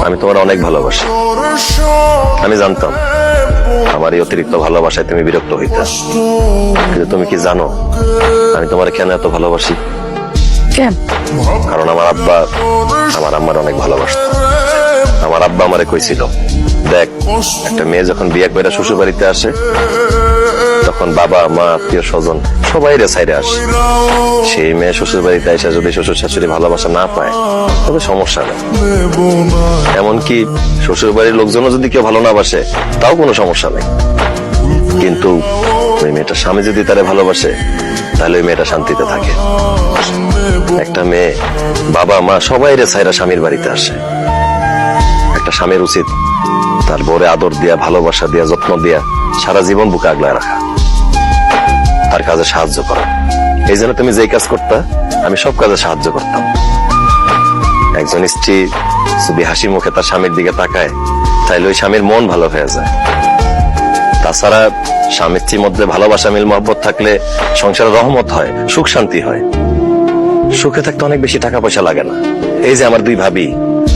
আমি তোমার অনেক ভালোবাসি। আমি জানতাম আমার এই অতিরিক্ত ভালোবাসায় তুমি বিরক্ত হইতে, কিন্তু তুমি কি জানো আমি তোমার কেন এত ভালোবাসি? কেন? কারণ আমার আব্বা আমার আম্মার অনেক ভালোবাসত। আমার আব্বা আমারে কইছিল, দেখ একটা মেয়ে যখন বিয়ে করে শ্বশুর বাড়িতে আসে তখন বাবা মা আত্মীয় স্বজন সবাই সাইডে আসে। সেই মেয়ে শ্বশুর বাড়িতে এসে যদি শ্বশুর শাশুড়ি ভালোবাসা না পায় তবে সমস্যা নেই, এমনকি শ্বশুর বাড়ির লোকজনও যদি কেউ ভালো না বাসে তাও কোনো সমস্যা নেই। কিন্তু ওই মেয়েটার স্বামী যদি তারে ভালোবাসে তাহলে ওই মেয়েটা শান্তিতে থাকে। একটা মেয়ে বাবা মা সবাই সাইরা স্বামীর বাড়িতে আসে। একটা স্বামীর উচিত তার বউরে আদর দিয়া, ভালোবাসা দিয়া, যত্ন দিয়া সারা জীবন বুকে আগলায় রাখা, তার কাজে সাহায্য করা। এই জন্য তুমি যেই কাজ করতা আমি সব কাজে সাহায্য করতাম। একজন স্ত্রী যদি হাসি মুখে তার স্বামীর দিকে তাকায় তাইলে ওই স্বামীর মন ভালো হয়ে যায়। তাছাড়া স্বামী স্ত্রীর মধ্যে ভালোবাসা, মিল মহব্বত থাকলে সংসারে রহমত হয়, সুখ শান্তি হয়। সুখে থাকতে অনেক বেশি টাকা পয়সা লাগে না। এই যে আমার দুই ভাবি,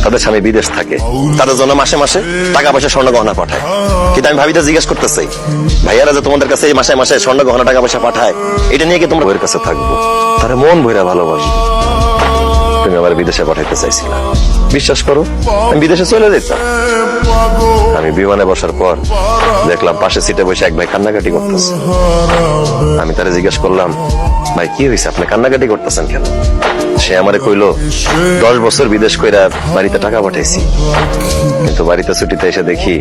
তাদের স্বামী বিদেশ থাকে, তাদের জন্য মাসে মাসে টাকা পয়সা স্বর্ণ গহনা পাঠায়। কিন্তু আমি ভাবিটা জিজ্ঞেস করতেছি, ভাইয়ারা যে তোমাদের কাছে এই মাসে মাসে স্বর্ণ গহনা টাকা পয়সা পাঠায়, এটা নিয়ে কি তোমরা বইয়ের কাছে থাকবো? তারা মন ভইরা ভালোবাসো। তুমি আবার বিদেশে পাঠাইতে চাইছিলা, বিশ্বাস করো আমি বিদেশে চলে যেতাম। আমি বিমানে বসার পর দেখলাম পাশে সিটে বসে এক ভাই কান্নাকাটি করতেছে। আমি তারে জিজ্ঞেস করলাম, ভাই কি হয়েছে, আপনি কান্নাকাটি করতেছেন কেন? সে আমারে কইলো, 10 বছর বিদেশ কইরা বাড়িতে টাকা পাঠাইছি, কিন্তু বাড়িতে ছুটিতে এসে দেখি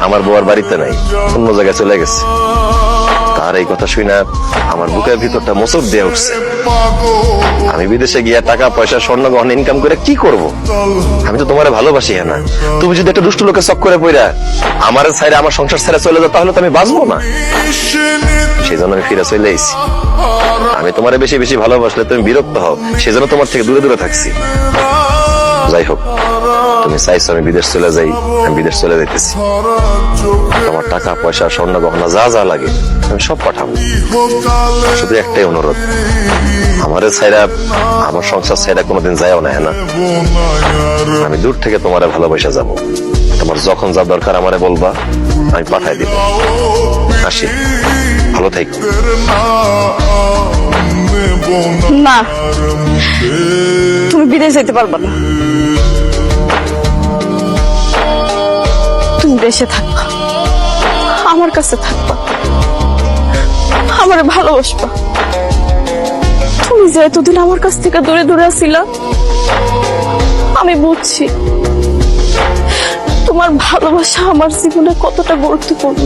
আমার বউ আর বাড়িতে নাই, অন্য জায়গায় চলে গেছে। তার এই কথা শুনে আমার বুকের ভিতরটা মোচড় দিয়ে উঠছে। আমি বিদেশে গিয়া টাকা পয়সা স্বর্ণ গহনা ইনকাম করে কি করব? আমি তো তোমারে ভালোবাসি না। তুমি যদি একটা দুষ্ট লোকের চক্করে পড়া আমার ছাইরে, আমার সংসার ছেড়ে চলে যাও, তাহলে তো আমি বাঁচবো না। সেই জন্য আমি ফিরে চলে এসেছি। আমি তোমারে বেশি বেশি ভালোবাসলে তুমি বিরক্ত হও, সেই জন্য তোমার থেকে দূরে দূরে থাকছি। যাই হোক, তুমি চাইছো আমি বিদেশ চলে যাই, আমি বিদেশ চলে যাইতেছি। তোমার টাকা পয়সা স্বর্ণ গহনা যা যা লাগে আমি সব পাঠাবো। শুধু একটাই অনুরোধ, আমারে ছাইরা, আমার সংসার ছাইরা কোনোদিন যায়ও না। না, আমি দূর থেকে তোমারে ভালোবাসা যাব। তোমার যখন যা দরকার আমারে বলবা, আমি পাঠাই দিব। আসি, ভালো থাকো। না, তুমি বিদেশ যেতে পারবা না। তুমি দেশে থাকবা, আমার কাছে থাকবা, আমারে ভালোবাসবা। তুমি যে এতদিন আমার কাছ থেকে দূরে দূরে আছিলা, আমি বুঝছি তোমার ভালোবাসা আমার জীবনে কতটা গুরুত্বপূর্ণ।